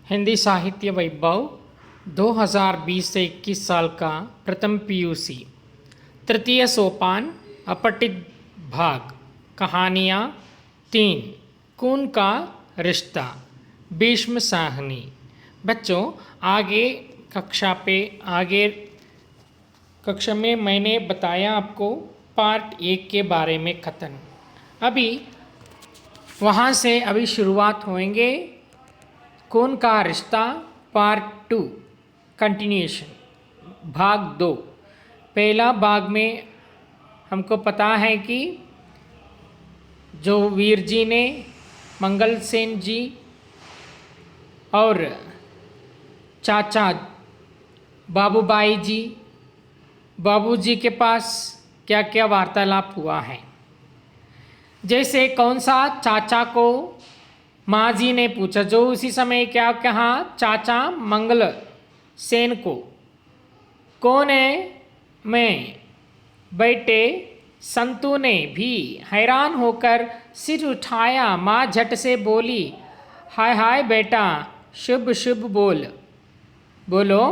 हिंदी साहित्य वैभव 2020 से 21 साल का प्रथम पीयूसी तृतीय सोपान अपठित भाग कहानियाँ 3 खून का रिश्ता भीष्म साहनी। बच्चों आगे कक्षा में मैंने बताया आपको पार्ट 1 के बारे में कथन। अभी वहाँ से अभी शुरुआत होएंगे खून का रिश्ता पार्ट 2 कंटिन्यूएशन भाग 2। पहला भाग में हमको पता है कि जो वीर जी ने मंगल सेन जी और चाचा बाबूबाई जी बाबूजी के पास क्या क्या वार्तालाप हुआ है। जैसे कौन सा चाचा को माँ जी ने पूछा, जो उसी समय क्या कहा, चाचा मंगल सेन को कौन है मैं बेटे। संतू ने भी हैरान होकर सिर उठाया। माँ झट से बोली, हाय हाय बेटा, शुभ शुभ बोलो।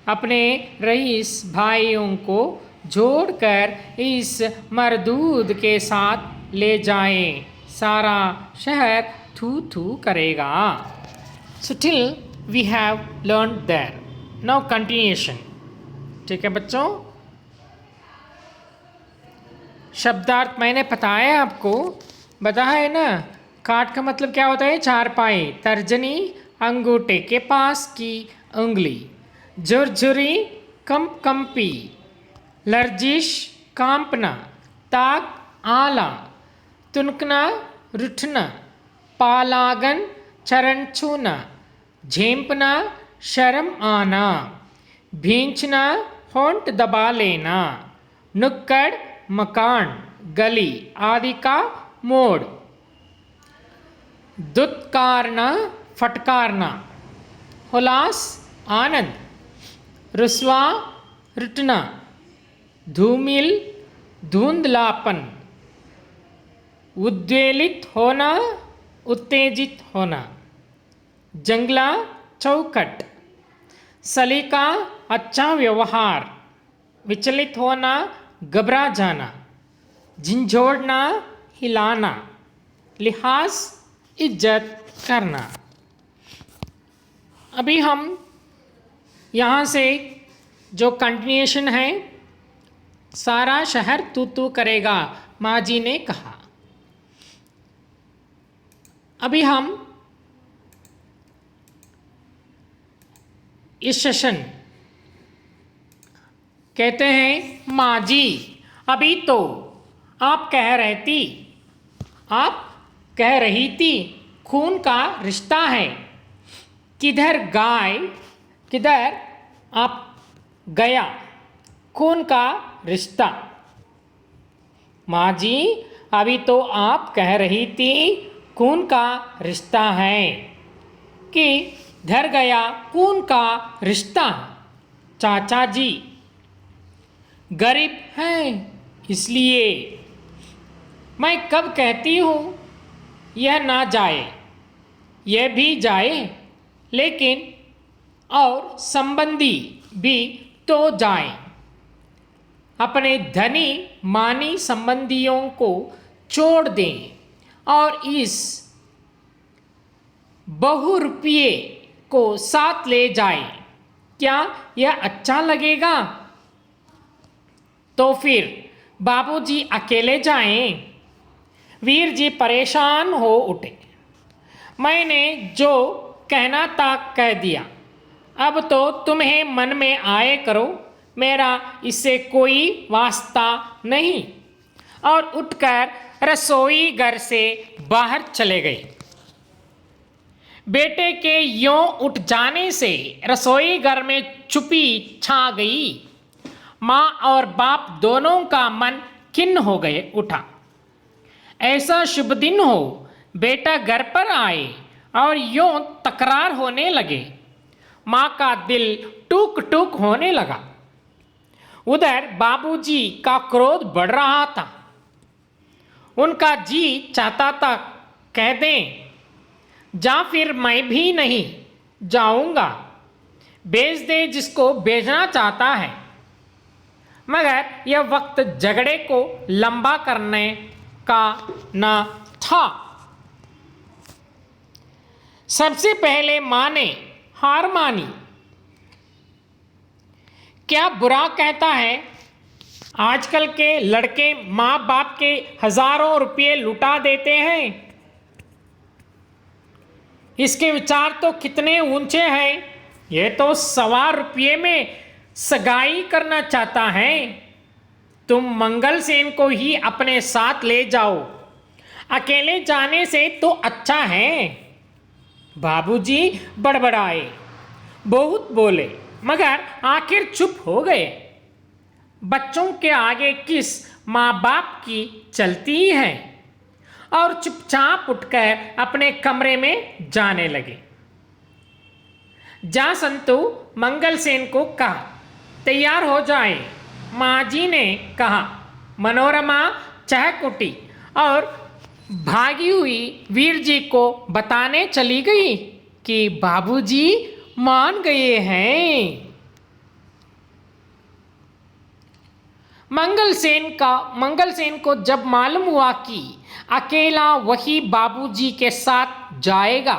अपने रईस भाइयों को जोड़कर इस मरदूद के साथ ले जाएं, सारा शहर थू थू करेगा। So till we have learned there. Now continuation. ठीक है बच्चों, शब्दार्थ मैंने बताया आपको, बताया है ना। काट का मतलब क्या होता है, चारपाई। तर्जनी अंगूठे के पास की उंगली। झुरझुरी कंपी। लर्जिश कांपना। ताक आला। तुनकना रुठना। पालागन चरण छूना। झेंपना शर्म आना। भींचना होंठ दबा लेना। नुक्कड़ मकान गली आदि का मोड़। दुत्कारना फटकारना। हुलास आनंद। रुस्वा रुटना। धूमिल धुंधलापन। उद्वेलित होना उत्तेजित होना। जंगला चौखट। सलीका अच्छा व्यवहार। विचलित होना घबरा जाना। झिंझोड़ना हिलाना। लिहाज इज्जत करना। अभी हम यहाँ से जो कंटिन्यूएशन है, सारा शहर तू तू करेगा, माँ जी ने कहा। अभी हम इस सेशन कहते हैं, माँ जी अभी तो आप कह रही थी खून का रिश्ता है। किधर आप गया खून का रिश्ता। माँ जी अभी तो आप कह रही थी खून का रिश्ता है, कि धर गया खून का रिश्ता। चाचा जी गरीब हैं इसलिए मैं कब कहती हूँ यह ना जाए, यह भी जाए, लेकिन और संबंधी भी तो जाए। अपने धनी मानी संबंधियों को छोड़ दें और इस बहुरूपिये को साथ ले जाए। क्या यह अच्छा लगेगा? तो फिर बाबूजी अकेले जाएं। वीर जी परेशान हो उठे। मैंने जो कहना था कह दिया, अब तो तुम्हें मन में आए करो, मेरा इससे कोई वास्ता नहीं। और उठकर रसोई घर से बाहर चले गए। बेटे के यों उठ जाने से रसोई घर में चुप्पी छा गई। माँ और बाप दोनों का मन खिन्न हो उठा। ऐसा शुभ दिन हो, बेटा घर पर आए और यों तकरार होने लगे। माँ का दिल टूक टूक होने लगा। उधर बाबूजी का क्रोध बढ़ रहा था। उनका जी चाहता था कह दें, जा फिर मैं भी नहीं, जाऊंगा, भेज दे जिसको भेजना चाहता है। मगर यह वक्त झगड़े को लंबा करने का न था। सबसे पहले मां ने हार मानी। क्या बुरा कहता है, आजकल के लड़के माँ बाप के हजारों रुपये लुटा देते हैं। इसके विचार तो कितने ऊंचे हैं। ये तो 1.25 रुपये में सगाई करना चाहता है। तुम मंगल सेन को ही अपने साथ ले जाओ, अकेले जाने से तो अच्छा है। बाबूजी बड़बड़ाए, बहुत बोले, मगर आखिर चुप हो गए। बच्चों के आगे किस माँ बाप की चलती है, और चुपचाप उठकर अपने कमरे में जाने लगे। जा संतु मंगल सेन को कहा, तैयार हो जाए। माँ जी ने कहा। मनोरमा चहक उठी और भागी हुई वीर जी को बताने चली गई कि बाबूजी मान गए हैं। मंगल सेन को जब मालूम हुआ कि अकेला वही बाबूजी के साथ जाएगा,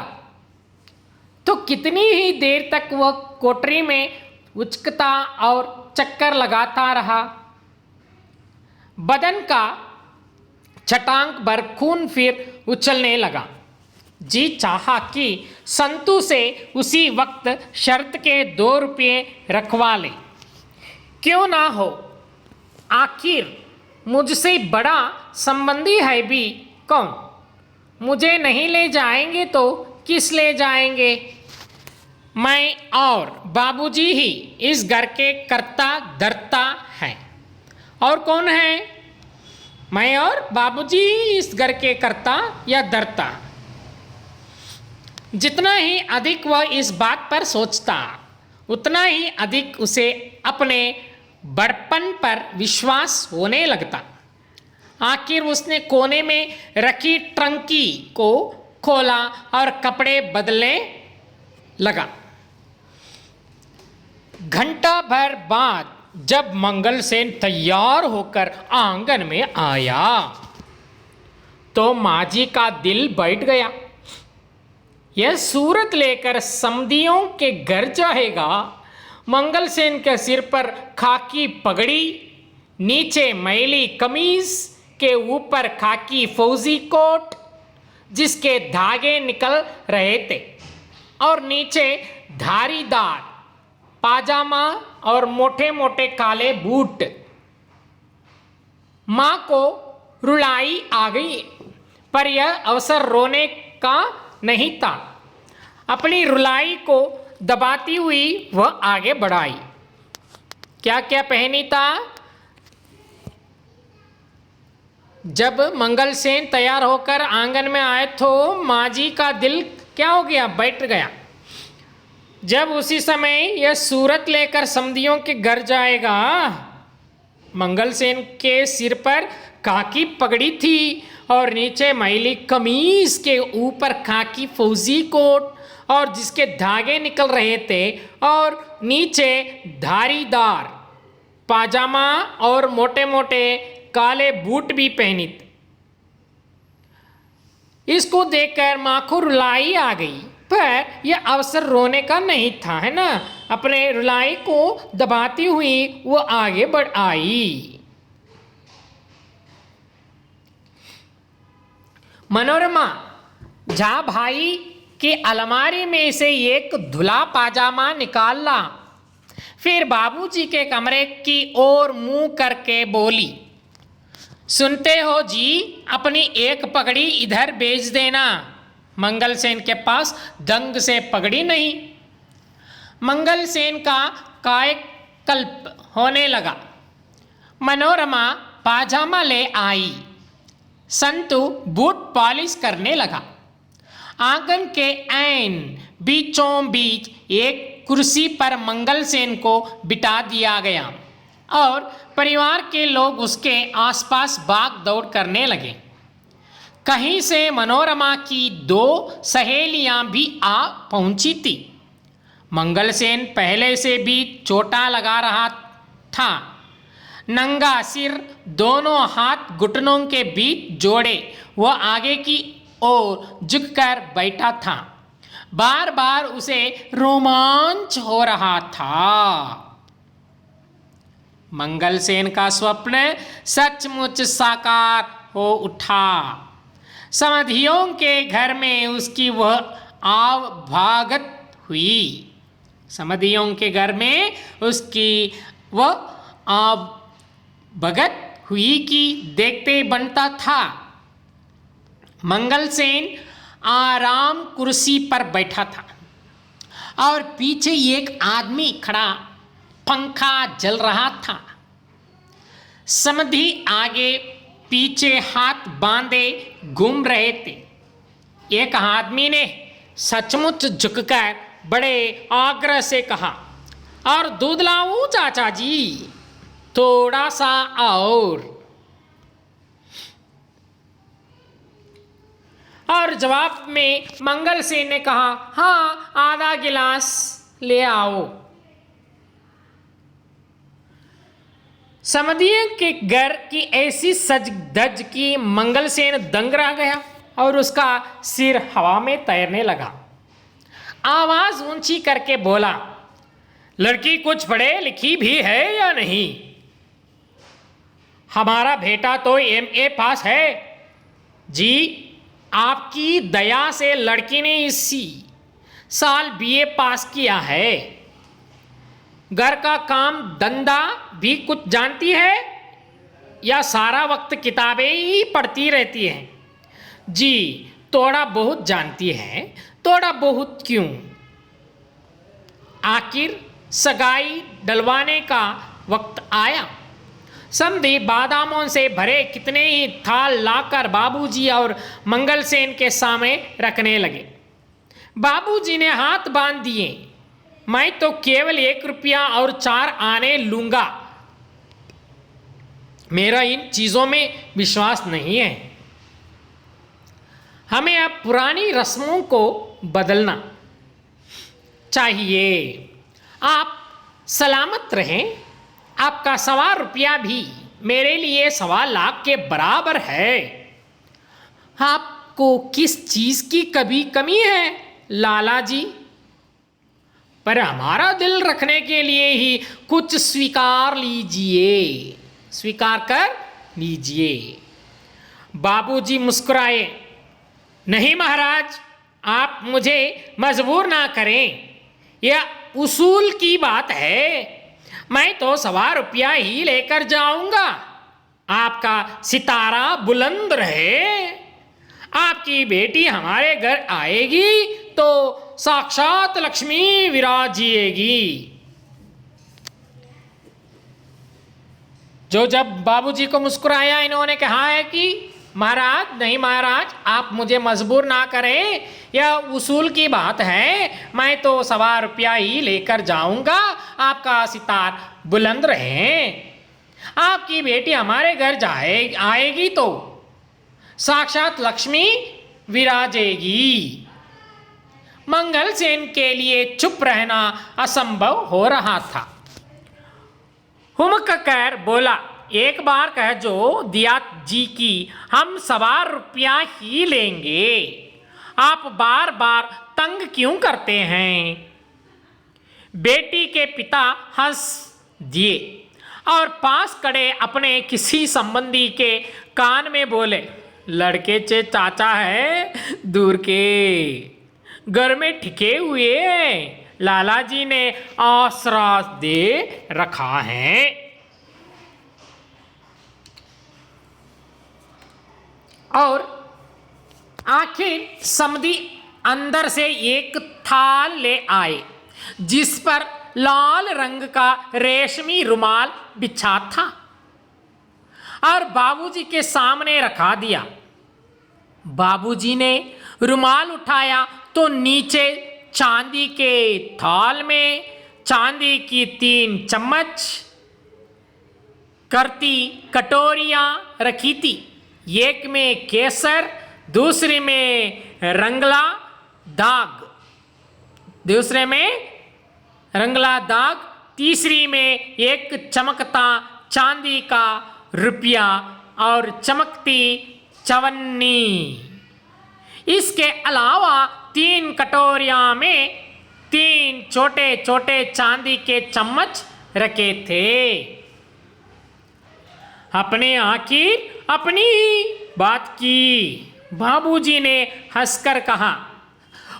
तो कितनी ही देर तक वह कोठरी में उचकता और चक्कर लगाता रहा। बदन का छटांक भर खून फिर उछलने लगा। जी चाहा कि संतू से उसी वक्त शर्त के 2 रुपये रखवा ले। क्यों ना हो, आखिर मुझसे बड़ा संबंधी है भी कौन। मुझे नहीं ले जाएंगे तो किस ले जाएंगे। मैं और बाबूजी ही इस घर के कर्ता धर्ता हैं। और कौन है? मैं और बाबूजी ही इस घर के कर्ता या धर्ता। जितना ही अधिक वह इस बात पर सोचता, उतना ही अधिक उसे अपने बड़पन पर विश्वास होने लगता। आखिर उसने कोने में रखी ट्रंकी को खोला और कपड़े बदलने लगा। घंटा भर बाद जब मंगल सेन तैयार होकर आंगन में आया, तो माजी का दिल बैठ गया। यह सूरत लेकर समधियों के घर जाएगा। मंगल सेन के सिर पर खाकी पगड़ी, नीचे मैली कमीज, के ऊपर खाकी फौजी कोट जिसके धागे निकल रहे थे, और नीचे धारीदार पाजामा और मोटे मोटे काले बूट। मां को रुलाई आ गई, पर यह अवसर रोने का नहीं था। अपनी रुलाई को दबाती हुई वह आगे बढ़ाई। क्या क्या पहनी था? जब मंगल सेन तैयार होकर आंगन में आए तो माजी का दिल क्या हो गया, बैठ गया। जब उसी समय यह सूरत लेकर समधियों के घर जाएगा। मंगल सेन के सिर पर खाकी पगड़ी थी और नीचे मैली कमीज, के ऊपर खाकी फौजी कोट और जिसके धागे निकल रहे थे, और नीचे धारीदार पाजामा और मोटे मोटे काले बूट भी पहनी थी। इसको देखकर मां को रुलाई आ गई, पर यह अवसर रोने का नहीं था, है ना। अपने रुलाई को दबाती हुई वो आगे बढ़ आई। मनोरमा, जा भाई की अलमारी में से एक धुला पाजामा निकाल ला। फिर बाबूजी के कमरे की ओर मुंह करके बोली, सुनते हो जी, अपनी एक पगड़ी इधर भेज देना। मंगल सेन के पास दंग से पगड़ी नहीं। मंगल सेन का कायकल्प होने लगा। मनोरमा पाजामा ले आई। संतु बूट पॉलिश करने लगा। आंगन के ऐन बीचों बीच एक कुर्सी पर मंगल सेन को बिठा दिया गया और परिवार के लोग उसके आसपास भाग दौड़ करने लगे। कहीं से मनोरमा की 2 सहेलियां भी आ पहुंची थी। मंगलसेन पहले से भी चोटा लगा रहा था। नंगा सिर, दोनों हाथ घुटनों के बीच जोड़े, वह आगे की ओर झुककर बैठा था। बार बार उसे रोमांच हो रहा था। मंगलसेन का स्वप्न सचमुच साकार हो उठा। समधियों के घर में उसकी वह आवभगत हुई। समधियों के घर में उसकी वह आवभगत हुई कि देखते बनता था। मंगलसेन आराम कुर्सी पर बैठा था और पीछे एक आदमी खड़ा, पंखा जल रहा था। समधी आगे पीछे हाथ बांधे घूम रहे थे। एक आदमी ने सचमुच झुककर बड़े आग्रह से कहा, और दूध लाऊं चाचा जी, थोड़ा सा और जवाब में मंगलसेन ने कहा, हाँ, आधा गिलास ले आओ। समधियों के घर की ऐसी सज धज की मंगलसेन दंग रह गया और उसका सिर हवा में तैरने लगा। आवाज ऊंची करके बोला, लड़की कुछ पढ़े लिखी भी है या नहीं? हमारा बेटा तो MA पास है जी। आपकी दया से लड़की ने इसी साल BA पास किया है। घर का काम धंधा भी कुछ जानती है या सारा वक्त किताबें ही पढ़ती रहती है? जी, थोड़ा बहुत जानती है। थोड़ा बहुत क्यों? आखिर सगाई डलवाने का वक्त आया। समधी बादामों से भरे कितने ही थाल लाकर बाबूजी और मंगलसेन के सामने रखने लगे। बाबूजी ने हाथ बांध दिए। मैं तो केवल 1 रुपया और 4 आने लूंगा। मेरा इन चीजों में विश्वास नहीं है। हमें अब पुरानी रस्मों को बदलना चाहिए। आप सलामत रहें। आपका 1.25 रुपया भी मेरे लिए 1.25 लाख के बराबर है। आपको किस चीज की कभी कमी है लाला जी? पर हमारा दिल रखने के लिए ही कुछ स्वीकार लीजिए, स्वीकार कर लीजिए। बाबूजी मुस्कुराए। नहीं महाराज, आप मुझे मजबूर ना करें। यह उसूल की बात है। मैं तो 1.25 रुपया ही लेकर जाऊंगा। आपका सितारा बुलंद रहे। आपकी बेटी हमारे घर आएगी तो साक्षात लक्ष्मी विराजिएगी। जो जब बाबूजी को मुस्कुराया, इन्होंने कहा है कि महाराज, नहीं महाराज, आप मुझे मजबूर ना करें। यह उसूल की बात है। मैं तो 1.25 रुपया ही लेकर जाऊंगा। आपका सितार बुलंद रहे। आपकी बेटी हमारे घर आएगी तो साक्षात लक्ष्मी विराजेगी। मंगलसेन के लिए चुप रहना असंभव हो रहा था। हुमक कर बोला, एक बार कह जो दिया जी की हम 1.25 रुपया ही लेंगे। आप बार बार तंग क्यों करते हैं? बेटी के पिता हंस दिए और पास खड़े अपने किसी संबंधी के कान में बोले, लड़के चे चाचा है दूर के, घर में ठिके हुए लाला जी ने आसरा दे रखा है। और आखिर समधी अंदर से एक थाल ले आए जिस पर लाल रंग का रेशमी रुमाल बिछा था और बाबूजी के सामने रखा दिया। बाबूजी ने रुमाल उठाया तो नीचे चांदी के थाल में चांदी की 3 चम्मच करती कटोरियां रखी थी। एक में केसर, दूसरी में रंगला दाग, दूसरे में रंगला दाग, तीसरी में एक चमकता चांदी का रुपया और चमकती चवन्नी। इसके अलावा 3 कटोरियां में 3 छोटे छोटे चांदी के चम्मच रखे थे। अपने आखिर अपनी ही बात की। बाबूजी ने हंसकर कहा,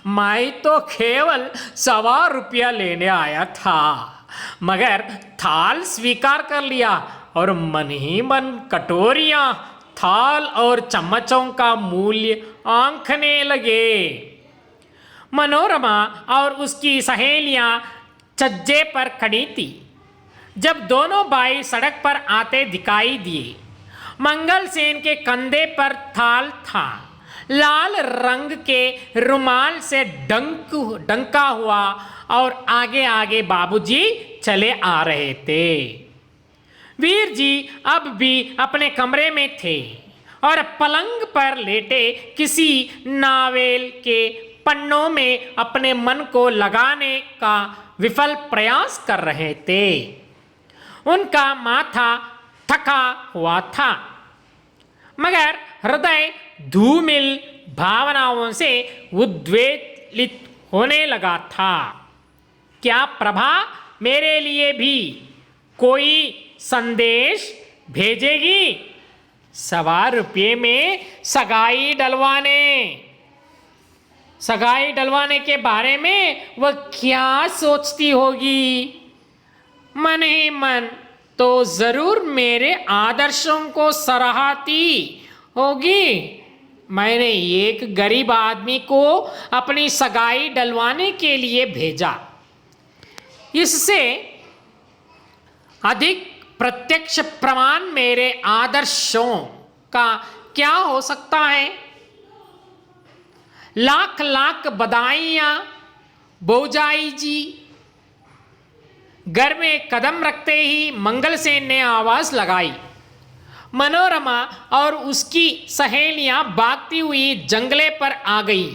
मैं तो केवल 1.25 रुपया लेने आया था, मगर थाल स्वीकार कर लिया और मन ही मन कटोरियां, थाल और चम्मचों का मूल्य आंकने लगे। मनोरमा और उसकी सहेलियां छज्जे पर खड़ी थी। जब दोनों भाई सड़क पर आते दिखाई दिए, मंगलसेन के कंधे पर थाल था। लाल रंग के रुमाल से डंका हुआ और आगे आगे बाबूजी चले आ रहे थे। वीर जी अब भी अपने कमरे में थे और पलंग पर लेटे किसी नावेल के पन्नों में अपने मन को लगाने का विफल प्रयास कर रहे थे। उनका माथा थका हुआ था, मगर हृदय धूमिल भावनाओं से उद्वेलित होने लगा था। क्या प्रभा मेरे लिए भी कोई संदेश भेजेगी? 1.25 रुपये में सगाई डलवाने के बारे में वह क्या सोचती होगी? मन ही मन तो जरूर मेरे आदर्शों को सराहती होगी। मैंने एक गरीब आदमी को अपनी सगाई डलवाने के लिए भेजा। इससे अधिक प्रत्यक्ष प्रमाण मेरे आदर्शों का क्या हो सकता है? लाख लाख बधाइयाँ भौजाई जी। घर में कदम रखते ही मंगलसेन ने आवाज लगाई। मनोरमा और उसकी सहेलियां भागती हुई जंगले पर आ गई।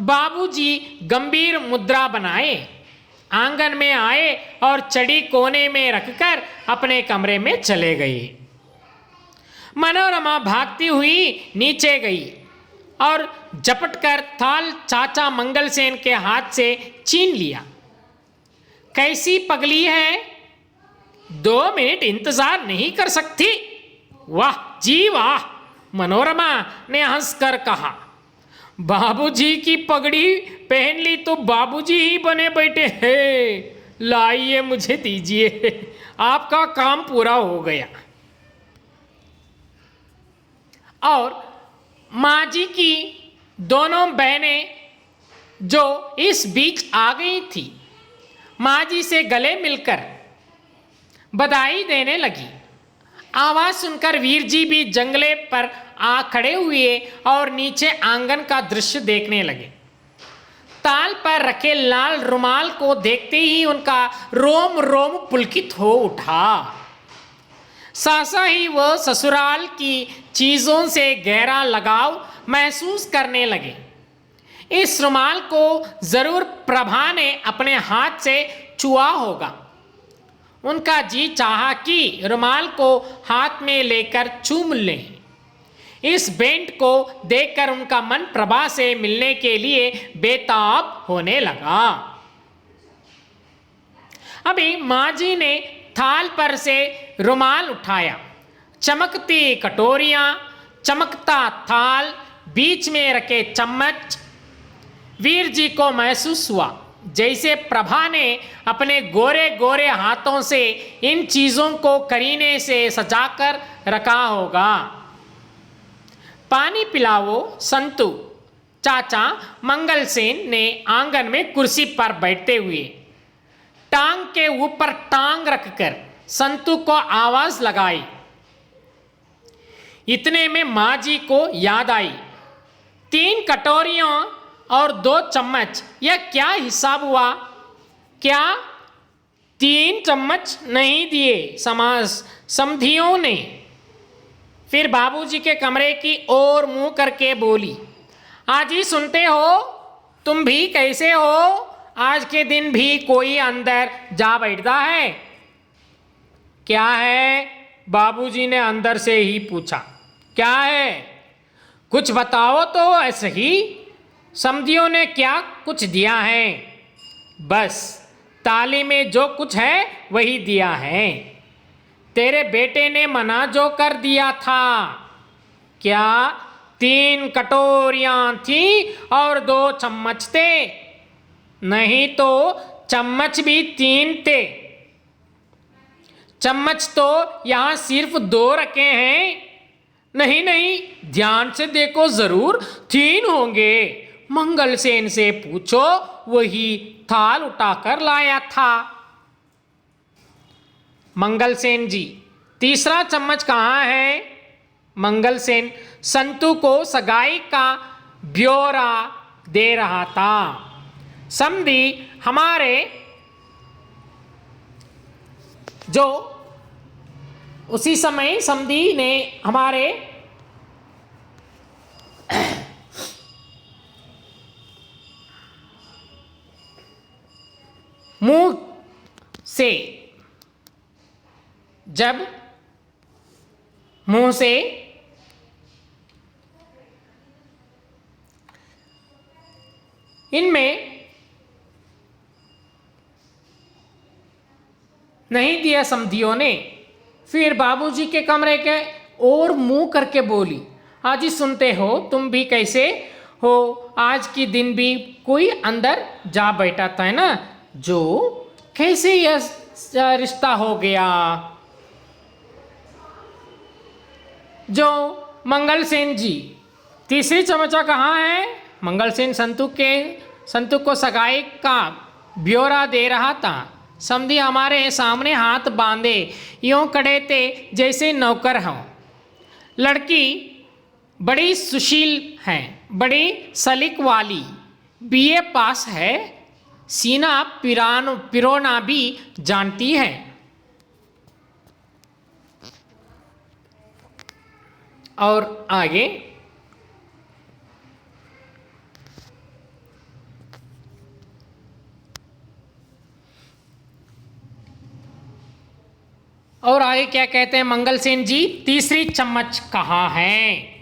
बाबूजी गंभीर मुद्रा बनाए, आंगन में आए और चड़ी कोने में रखकर अपने कमरे में चले गए। मनोरमा भागती हुई नीचे गई और झपटकर थाल चाचा मंगलसेन के हाथ से छीन लिया। कैसी पगली है, 2 मिनट इंतजार नहीं कर सकती? वाह जी वाह, मनोरमा ने हंसकर कहा। बाबूजी की पगड़ी पहन ली तो बाबूजी ही बने बैठे हैं। लाइए मुझे दीजिए, आपका काम पूरा हो गया। और माँ जी की दोनों बहनें जो इस बीच आ गई थी, माँ जी से गले मिलकर बधाई देने लगी। आवाज सुनकर वीर जी भी जंगले पर आ खड़े हुए और नीचे आंगन का दृश्य देखने लगे। ताल पर रखे लाल रुमाल को देखते ही उनका रोम रोम पुलकित हो उठा। सहसा ही वह ससुराल की चीजों से गहरा लगाव महसूस करने लगे। इस रुमाल को जरूर प्रभा ने अपने हाथ से छुआ होगा। उनका जी चाहा कि रुमाल को हाथ में लेकर चूम लें। इस भेंट को देखकर उनका मन प्रभा से मिलने के लिए बेताब होने लगा। अभी माँ जी ने थाल पर से रुमाल उठाया। चमकती कटोरियां, चमकता थाल, बीच में रखे चम्मच। वीर जी को महसूस हुआ जैसे प्रभा ने अपने गोरे गोरे हाथों से इन चीजों को करीने से सजाकर रखा होगा। पानी पिलाओ संतु, चाचा मंगलसेन ने आंगन में कुर्सी पर बैठते हुए टांग के ऊपर टांग रखकर संतु को आवाज लगाई। इतने में माँ जी को याद आई। 3 कटोरियों और 2 चम्मच, यह क्या हिसाब हुआ? क्या 3 चम्मच नहीं दिए समधियों ने? फिर बाबूजी के कमरे की ओर मुंह करके बोली, आज ही सुनते हो? तुम भी कैसे हो? आज के दिन भी कोई अंदर जा बैठता है? क्या है? बाबूजी ने अंदर से ही पूछा। क्या है? कुछ बताओ तो। ऐसे ही समधियों ने क्या कुछ दिया है? बस ताली में जो कुछ है वही दिया है। तेरे बेटे ने मना जो कर दिया था। क्या 3 कटोरियां थी और 2 चम्मच थे? नहीं तो चम्मच भी 3 थे। चम्मच तो यहां सिर्फ 2 रखे हैं। नहीं नहीं, ध्यान से देखो जरूर, 3 होंगे। मंगलसेन से पूछो, वही थाल उठाकर लाया था। मंगलसेन जी, तीसरा चम्मच कहाँ है? मंगलसेन संतू को सगाई का ब्यौरा दे रहा था। समधी हमारे जो उसी समय समधी ने हमारे मुंह से जब मुंह से इनमें नहीं दिया समधियों ने, फिर बाबूजी के कमरे के और मुंह करके बोली, आज ही सुनते हो तुम भी कैसे हो? आज की दिन भी कोई अंदर जा बैठा था ना, जो कैसे यह रिश्ता हो गया? जो मंगलसेन जी, तीसरी चमचा कहाँ है? मंगलसेन संतू को सगाई का ब्यौरा दे रहा था। समधी हमारे सामने हाथ बांधे यूं खड़े थे जैसे नौकर हों। लड़की बड़ी सुशील है, बड़ी सलीक वाली, बीए पास है, सीना पिरोना भी जानती है। और आगे क्या कहते हैं मंगलसेन जी? तीसरी चम्मच कहाँ है?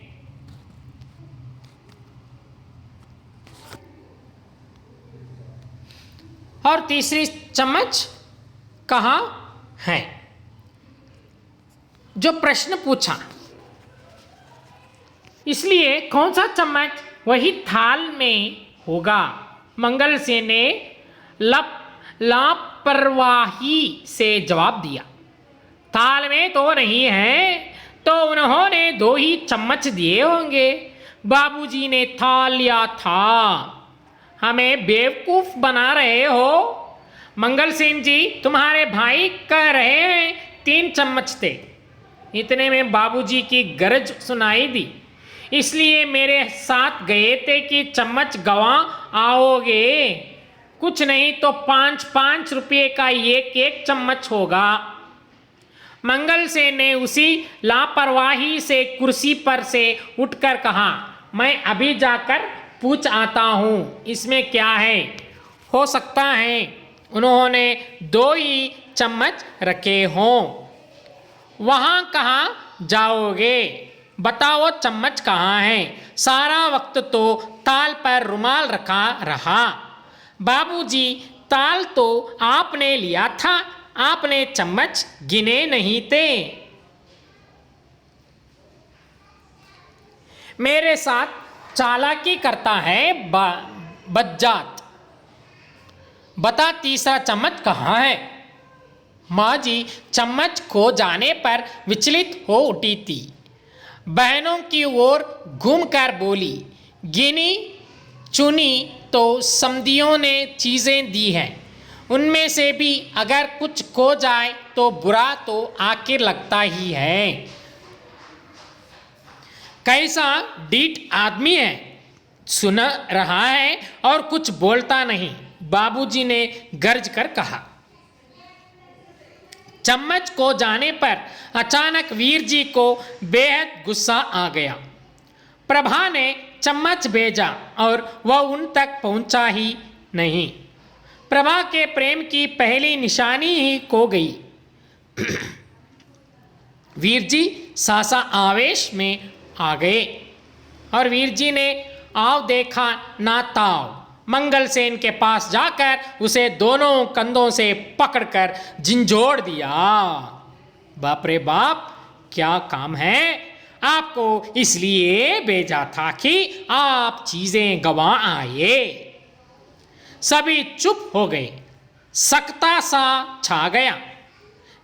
और तीसरी चम्मच कहाँ है? जो प्रश्न पूछा, इसलिए कौन सा चम्मच वही थाल में होगा। मंगलसेन ने लापरवाही से जवाब दिया, थाल में तो नहीं है, तो उन्होंने 2 ही चम्मच दिए होंगे। बाबूजी ने थाल लिया था। हमें बेवकूफ बना रहे हो? मंगलसेन जी, तुम्हारे भाई कह रहे हैं 3 चम्मच थे। इतने में बाबूजी की गरज सुनाई दी, इसलिए मेरे साथ गए थे कि चम्मच गंवा आओगे। कुछ नहीं तो 5-5 रुपये का एक चम्मच होगा। मंगलसेन ने उसी लापरवाही से कुर्सी पर से उठकर कहा, मैं अभी जाकर पूछ आता हूँ इसमें क्या है। हो सकता है उन्होंने 2 ही चम्मच रखे हों। वहाँ कहाँ जाओगे? बताओ चम्मच कहाँ है? सारा वक्त तो ताल पर रुमाल रखा रहा। बाबूजी, ताल तो आपने लिया था, आपने चम्मच गिने नहीं थे। मेरे साथ चालाकी करता है बज्जात। बता तीसरा चम्मच कहाँ है? माँ जी चम्मच खो जाने पर विचलित हो उठी थी। बहनों की ओर घूमकर बोली, गिनी चुनी तो समधियों ने चीज़ें दी हैं, उनमें से भी अगर कुछ खो जाए तो बुरा तो आखिर लगता ही है। कैसा डीठ आदमी है, सुन रहा है और कुछ बोलता नहीं। बाबूजी ने गर्ज कर कहा। चम्मच को जाने पर अचानक वीर जी को बेहद गुस्सा आ गया। प्रभा ने चम्मच भेजा और वह उन तक पहुंचा ही नहीं। प्रभा के प्रेम की पहली निशानी ही खो गई। वीर जी सासा आवेश में आ गए और वीर जी ने आव देखा ना ताव, मंगलसेन के पास जाकर उसे दोनों कंधों से पकड़कर झिंझोड़ दिया। बाप रे बाप, क्या काम है? आपको इसलिए भेजा था कि आप चीजें गंवा आए। सभी चुप हो गए, सकता सा छा गया।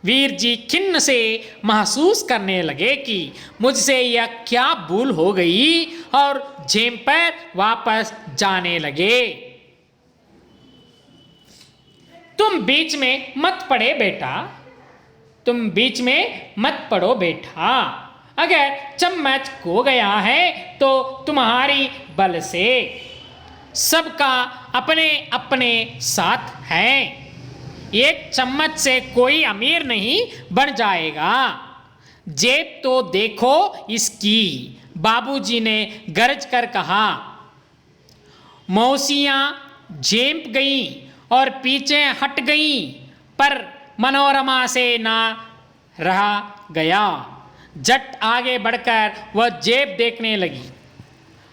वीर जी खिन्न से महसूस करने लगे कि मुझसे यह क्या भूल हो गई और जेम पर वापस जाने लगे। तुम बीच में मत पड़े बेटा, तुम बीच में मत पड़ो बेटा। अगर चम्मच खो गया है तो तुम्हारी बल से, सबका अपने अपने साथ है। एक चम्मच से कोई अमीर नहीं बन जाएगा। जेब तो देखो इसकी, बाबूजी ने गरज कर कहा। मौसियां झेप गईं और पीछे हट गईं, पर मनोरमा से ना रहा गया। झट आगे बढ़कर वह जेब देखने लगी।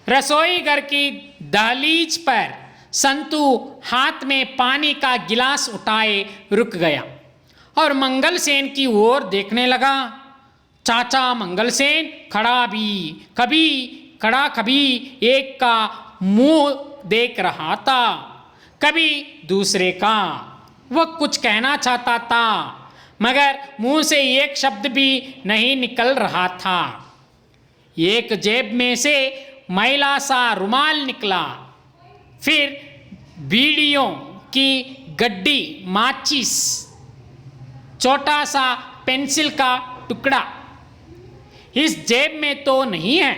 रसोई घर की दहलीज पर संतू हाथ में पानी का गिलास उठाए रुक गया और मंगलसेन की ओर देखने लगा। चाचा मंगलसेन कभी एक का मुंह देख रहा था, कभी दूसरे का। वह कुछ कहना चाहता था मगर मुंह से एक शब्द भी नहीं निकल रहा था। एक जेब में से मैला सा रुमाल निकला, फिर बीड़ियों की गड्डी, माचिस, छोटा सा पेंसिल का टुकड़ा। इस जेब में तो नहीं है,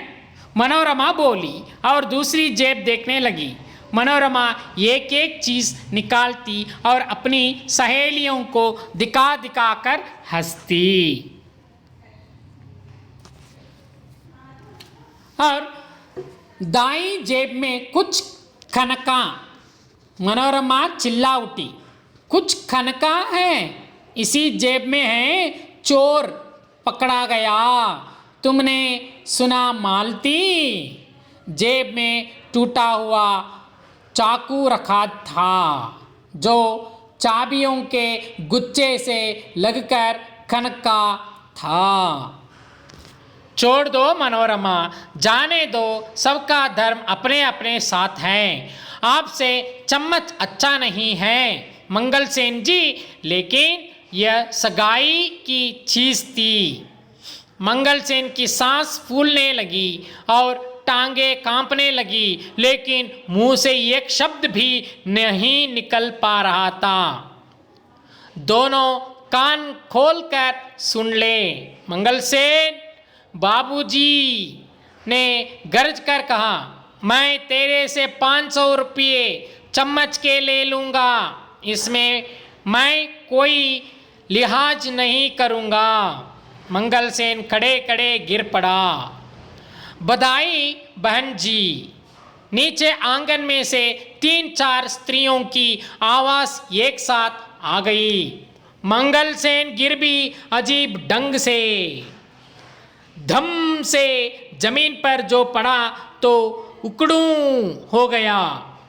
मनोरमा बोली और दूसरी जेब देखने लगी। मनोरमा एक एक चीज निकालती और अपनी सहेलियों को दिखा दिखा कर हंसती। और दाईं जेब में कुछ खनका। मनोरमा चिल्ला उठी, कुछ खनका है? इसी जेब में है, चोर पकड़ा गया। तुमने सुना मालती? जेब में टूटा हुआ चाकू रखा था जो चाबियों के गुच्छे से लगकर खनका था। छोड़ दो मनोरमा, जाने दो, सबका धर्म अपने अपने साथ है। आपसे चम्मच अच्छा नहीं है मंगलसेन जी, लेकिन यह सगाई की चीज थी। मंगलसेन की सांस फूलने लगी और टांगे कांपने लगी, लेकिन मुंह से एक शब्द भी नहीं निकल पा रहा था। दोनों कान खोलकर सुन ले। मंगलसेन, बाबूजी ने गरज कर कहा, मैं तेरे से 500 रुपये चम्मच के ले लूँगा, इसमें मैं कोई लिहाज नहीं करूँगा। मंगलसेन खड़े खड़े गिर पड़ा। बधाई बहन जी। नीचे आंगन में से 3-4 स्त्रियों की आवाज एक साथ आ गई। मंगलसेन गिर भी अजीब ढंग से। धम से जमीन पर जो पड़ा तो उकड़ू हो गया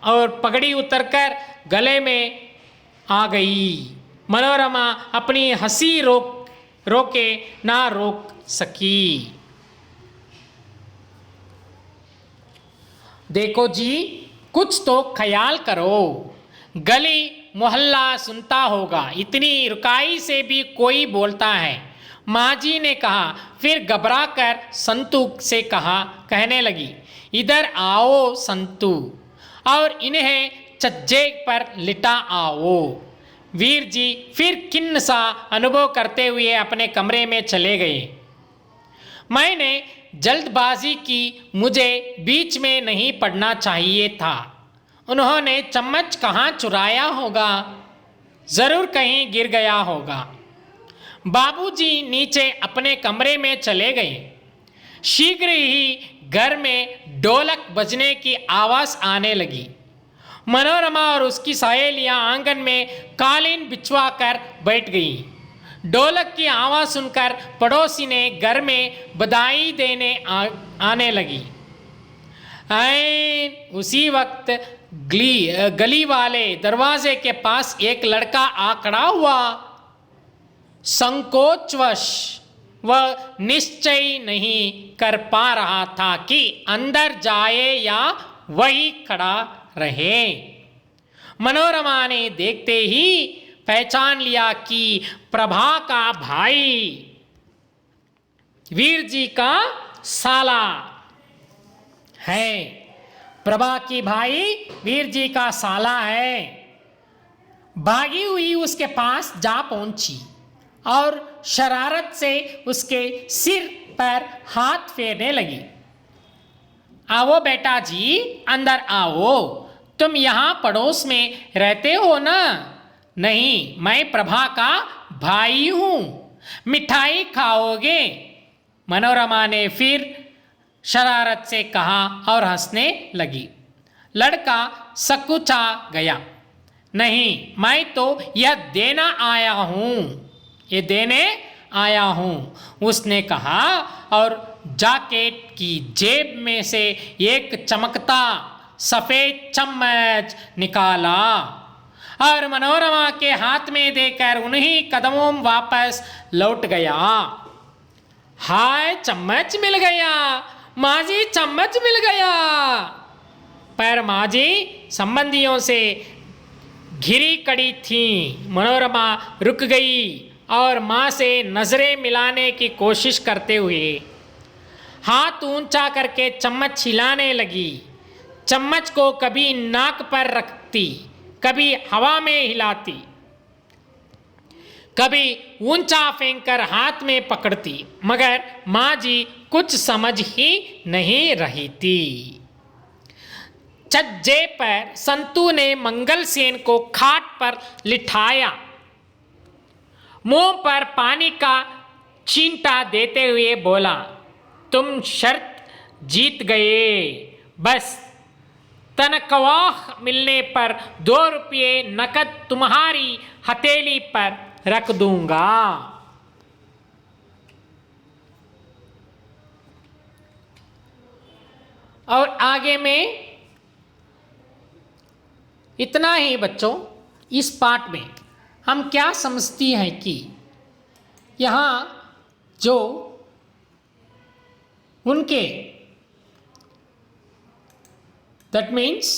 और पगड़ी उतरकर गले में आ गई। मनोरमा अपनी हंसी रोके ना रोक सकी। देखो जी, कुछ तो ख्याल करो, गली मोहल्ला सुनता होगा, इतनी रुकाई से भी कोई बोलता है। माँ जी ने कहा, फिर घबरा कर संतू से कहने लगी, इधर आओ संतू, और इन्हें छज्जे पर लिटा आओ। वीर जी फिर खिन्न सा अनुभव करते हुए अपने कमरे में चले गए। मैंने जल्दबाजी की, मुझे बीच में नहीं पड़ना चाहिए था। उन्होंने चम्मच कहाँ चुराया होगा, जरूर कहीं गिर गया होगा। बाबूजी नीचे अपने कमरे में चले गए। शीघ्र ही घर में ढोलक बजने की आवाज आने लगी। मनोरमा और उसकी सहेलियां आंगन में कालीन बिछवा कर बैठ गईं। ढोलक की आवाज सुनकर पड़ोसी ने घर में बधाई देने आने लगी। उसी वक्त गली वाले दरवाजे के पास एक लड़का आ खड़ा हुआ। संकोचवश वह निश्चय नहीं कर पा रहा था कि अंदर जाए या वही खड़ा रहे। मनोरमा ने देखते ही पहचान लिया कि प्रभा का भाई वीर जी का साला है। प्रभा की भाई वीर जी का साला है। भागी हुई उसके पास जा पहुंची और शरारत से उसके सिर पर हाथ फेरने लगी। आओ बेटा जी, अंदर आओ। तुम यहाँ पड़ोस में रहते हो ना? नहीं, मैं प्रभा का भाई हूँ। मिठाई खाओगे? मनोरमा ने फिर शरारत से कहा और हंसने लगी। लड़का सकुचा गया। नहीं, मैं तो यह देना आया हूँ, ये देने आया हूँ, उसने कहा और जैकेट की जेब में से एक चमकता सफेद चम्मच निकाला और मनोरमा के हाथ में देकर उन्हीं कदमों वापस लौट गया। हाय, चम्मच मिल गया माँ जी, चम्मच मिल गया। पर माँ जी संबंधियों से घिरी कड़ी थी। मनोरमा रुक गई और माँ से नजरें मिलाने की कोशिश करते हुए हाथ ऊंचा करके चम्मच हिलाने लगी। चम्मच को कभी नाक पर रखती, कभी हवा में हिलाती, कभी ऊंचा फेंककर हाथ में पकड़ती, मगर माँ जी कुछ समझ ही नहीं रही थी। छज्जे पर संतू ने मंगलसेन को खाट पर लिटाया। मुंह पर पानी का छींटा देते हुए बोला, तुम शर्त जीत गए। बस तनख्वाह मिलने पर 2 रुपये नकद तुम्हारी हथेली पर रख दूंगा। और आगे में इतना ही बच्चों। इस पाठ में हम क्या समझती हैं कि यहाँ जो उनके that means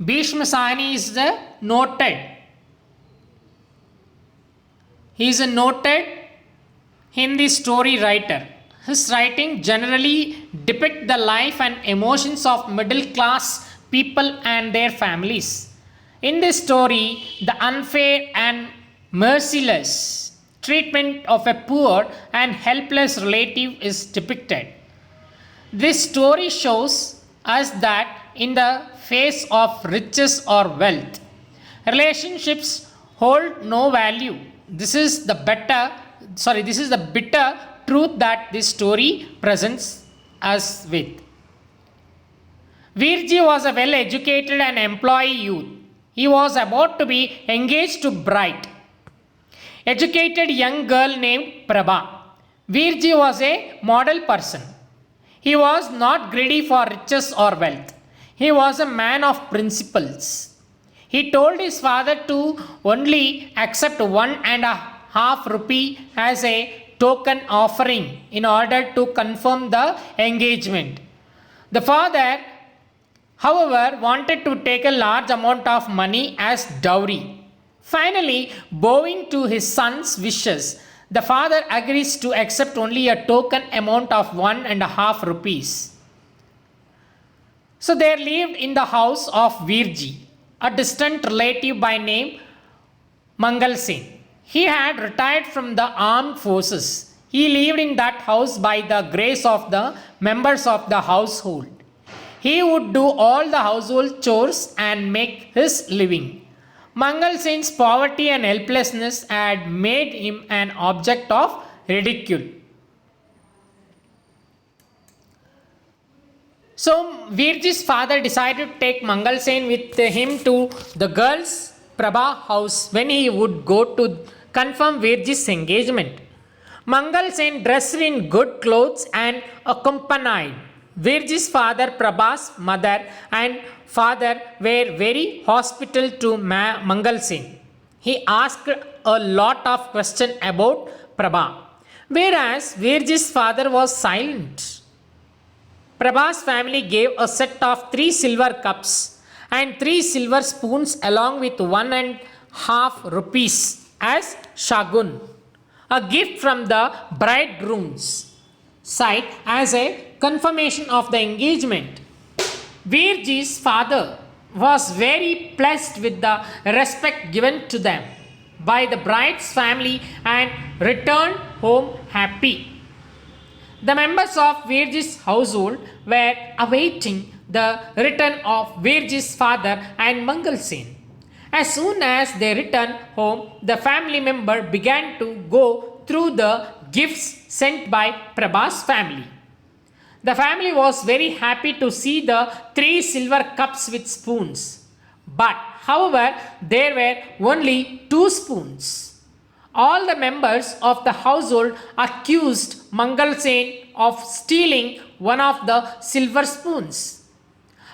Bhishma Sahani is the noted. He is a noted Hindi story writer. His writing generally depict the life and emotions of middle class people and their families. In this story, the unfair and merciless treatment of a poor and helpless relative is depicted. This story shows us that in the face of riches or wealth, relationships hold no value. This is the bitter truth that this story presents us with. Virji was a well-educated and employed youth. He was about to be engaged to bright, educated young girl named Prabha. Virji was a model person. He was not greedy for riches or wealth. He was a man of principles. He told his father to only accept 1.5 rupee as a token offering in order to confirm the engagement. The father, however, wanted to take a large amount of money as dowry. Finally, bowing to his son's wishes, the father agrees to accept only a token amount of 1.5 rupees. So they lived in the house of Virji, a distant relative by name Mangalsen. He had retired from the armed forces. He lived in that house by the grace of the members of the household. He would do all the household chores and make his living. Mangalsen's poverty and helplessness had made him an object of ridicule. So Virji's father decided to take Mangal Sen with him to the girls' Prabha house when he would go to confirm Virji's engagement. Mangal Sen dressed in good clothes and accompanied Virji's father. Prabha's mother and father were very hospitable to Mangal Sen. He asked a lot of questions about Prabha, whereas Virji's father was silent. Prabha's family gave a set of 3 silver cups and 3 silver spoons along with 1.5 rupees as shagun, a gift from the bridegroom's side as a confirmation of the engagement. Virji's father was very pleased with the respect given to them by the bride's family and returned home happy. The members of Virji's household were awaiting the return of Virji's father and Mangal Sen. As soon as they returned home, the family member began to go through the gifts sent by Prabha's family. The family was very happy to see the 3 silver cups with spoons. But, however, there were only 2 spoons. All the members of the household accused Mangal Sen of stealing one of the silver spoons.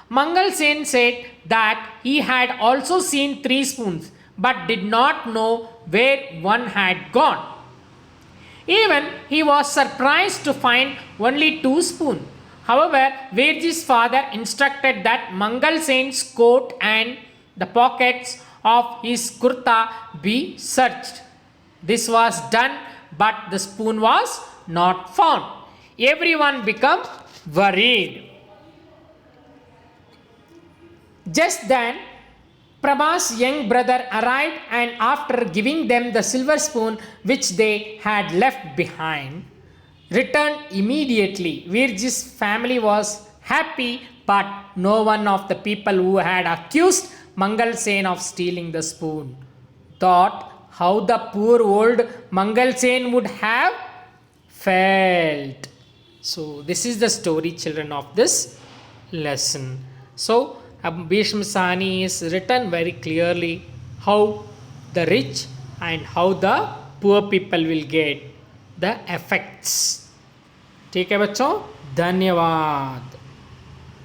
Mangal Sen said that he had also seen 3 spoons but did not know where one had gone. Even he was surprised to find only 2 spoons. However, Virji's father instructed that Mangal Sen's coat and the pockets of his kurta be searched. This was done, but the spoon was not found. Everyone became worried. Just then, Prabha's young brother arrived, and after giving them the silver spoon which they had left behind, returned immediately. Virji's family was happy, but no one of the people who had accused Mangal Sen of stealing the spoon thought how the poor old Mangal Sen would have felt. So this is the story, children, of this lesson. So Bhishma Sahani is written very clearly how the rich and how the poor people will get the effects. ठीक है बच्चों, धन्यवाद.